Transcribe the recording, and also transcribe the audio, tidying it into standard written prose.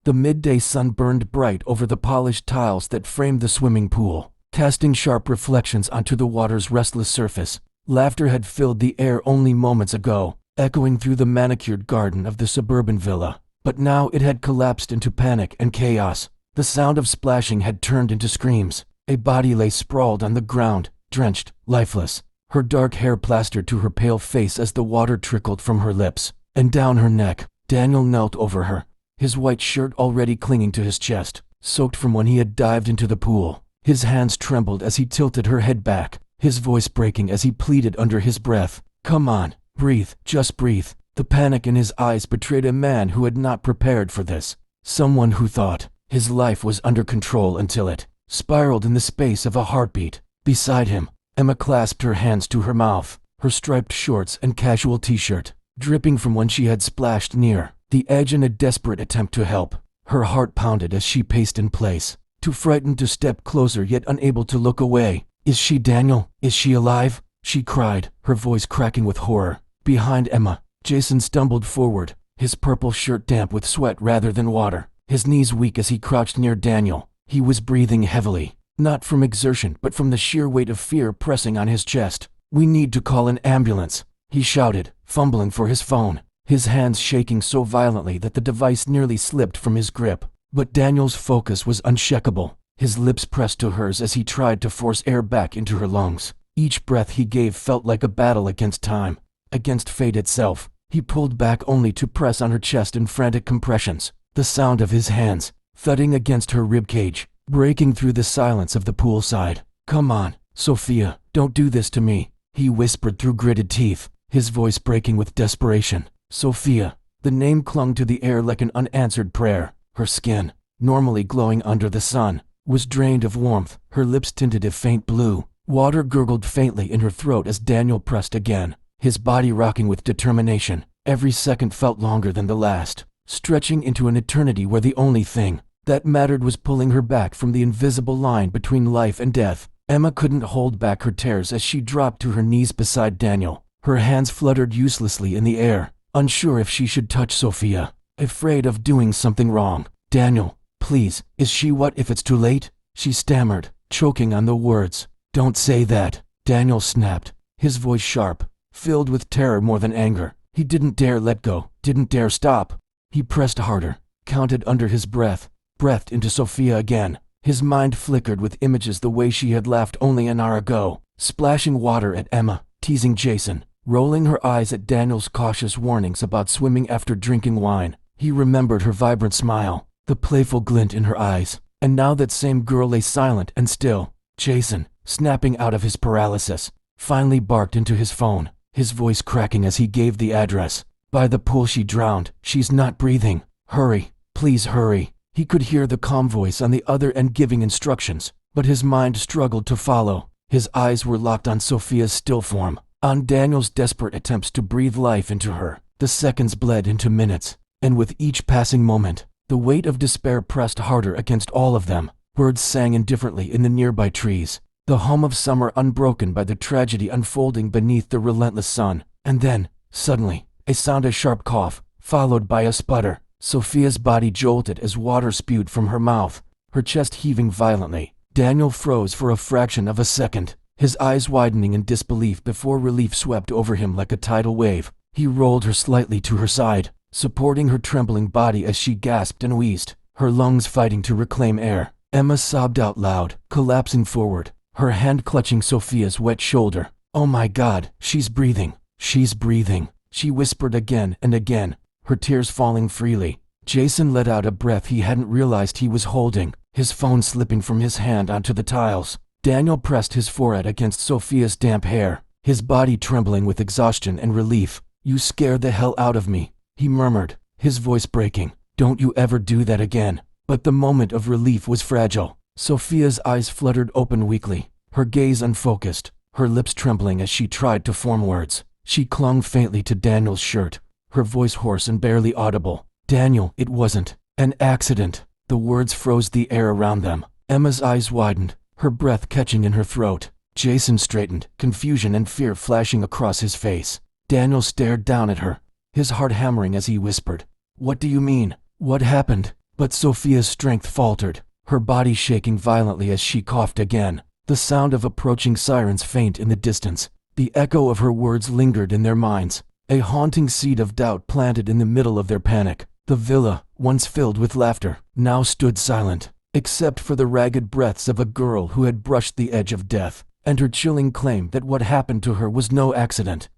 The midday sun burned bright over the polished tiles that framed the swimming pool, casting sharp reflections onto the water's restless surface. Laughter had filled the air only moments ago, echoing through the manicured garden of the suburban villa. But now it had collapsed into panic and chaos. The sound of splashing had turned into screams. A body lay sprawled on the ground, drenched, lifeless, her dark hair plastered to her pale face as the water trickled from her lips and down her neck. Daniel knelt over her, his white shirt already clinging to his chest, soaked from when he had dived into the pool. His hands trembled as he tilted her head back, his voice breaking as he pleaded under his breath. "Come on, breathe, just breathe." The panic in his eyes betrayed a man who had not prepared for this, someone who thought his life was under control until it spiraled in the space of a heartbeat. Beside him, Emma clasped her hands to her mouth, her striped shorts and casual t-shirt dripping from when she had splashed near the edge in a desperate attempt to help. Her heart pounded as she paced in place, too frightened to step closer yet unable to look away. "Is she Daniel? Is she alive?" she cried, her voice cracking with horror. Behind Emma, Jason stumbled forward, his purple shirt damp with sweat rather than water, his knees weak as he crouched near Daniel. He was breathing heavily, not from exertion but from the sheer weight of fear pressing on his chest. "We need to call an ambulance," he shouted, fumbling for his phone, his hands shaking so violently that the device nearly slipped from his grip. But Daniel's focus was unshakable, his lips pressed to hers as he tried to force air back into her lungs. Each breath he gave felt like a battle against time, against fate itself. He pulled back only to press on her chest in frantic compressions, the sound of his hands thudding against her ribcage, breaking through the silence of the poolside. "Come on, Sophia, don't do this to me," he whispered through gritted teeth, his voice breaking with desperation. Sophia. The name clung to the air like an unanswered prayer. Her skin, normally glowing under the sun, was drained of warmth, her lips tinted a faint blue. Water gurgled faintly in her throat as Daniel pressed again, his body rocking with determination. Every second felt longer than the last, stretching into an eternity where the only thing that mattered was pulling her back from the invisible line between life and death. Emma couldn't hold back her tears as she dropped to her knees beside Daniel. Her hands fluttered uselessly in the air, unsure if she should touch Sophia, afraid of doing something wrong. "Daniel, please, is she what if it's too late?" she stammered, choking on the words. "Don't say that," Daniel snapped, his voice sharp, filled with terror more than anger. He didn't dare let go, didn't dare stop. He pressed harder, counted under his breath, breathed into Sophia again. His mind flickered with images the way she had laughed only an hour ago, splashing water at Emma, teasing Jason, rolling her eyes at Daniel's cautious warnings about swimming after drinking wine. He remembered her vibrant smile, the playful glint in her eyes, and now that same girl lay silent and still. Jason, snapping out of his paralysis, finally barked into his phone, his voice cracking as he gave the address. "By the pool she drowned, she's not breathing. Hurry, please hurry." He could hear the calm voice on the other end giving instructions, but his mind struggled to follow. His eyes were locked on Sophia's still form, on Daniel's desperate attempts to breathe life into her. The seconds bled into minutes, and with each passing moment, the weight of despair pressed harder against all of them. Birds sang indifferently in the nearby trees, the hum of summer unbroken by the tragedy unfolding beneath the relentless sun. And then, suddenly, a sound, a sharp cough, followed by a sputter. Sophia's body jolted as water spewed from her mouth, her chest heaving violently. Daniel froze for a fraction of a second, his eyes widening in disbelief before relief swept over him like a tidal wave. He rolled her slightly to her side, supporting her trembling body as she gasped and wheezed, her lungs fighting to reclaim air. Emma sobbed out loud, collapsing forward, her hand clutching Sophia's wet shoulder. "Oh my God, she's breathing, she's breathing," she whispered again and again, her tears falling freely. Jason let out a breath he hadn't realized he was holding, his phone slipping from his hand onto the tiles. Daniel pressed his forehead against Sophia's damp hair, his body trembling with exhaustion and relief. "You scared the hell out of me," he murmured, his voice breaking. "Don't you ever do that again." But the moment of relief was fragile. Sophia's eyes fluttered open weakly, her gaze unfocused, her lips trembling as she tried to form words. She clung faintly to Daniel's shirt, her voice hoarse and barely audible. "Daniel, it wasn't an accident." The words froze the air around them. Emma's eyes widened, her breath catching in her throat. Jason straightened, confusion and fear flashing across his face. Daniel stared down at her, his heart hammering as he whispered, "What do you mean? What happened?" But Sophia's strength faltered, her body shaking violently as she coughed again. The sound of approaching sirens faint in the distance. The echo of her words lingered in their minds, a haunting seed of doubt planted in the middle of their panic. The villa, once filled with laughter, now stood silent, except for the ragged breaths of a girl who had brushed the edge of death, and her chilling claim that what happened to her was no accident.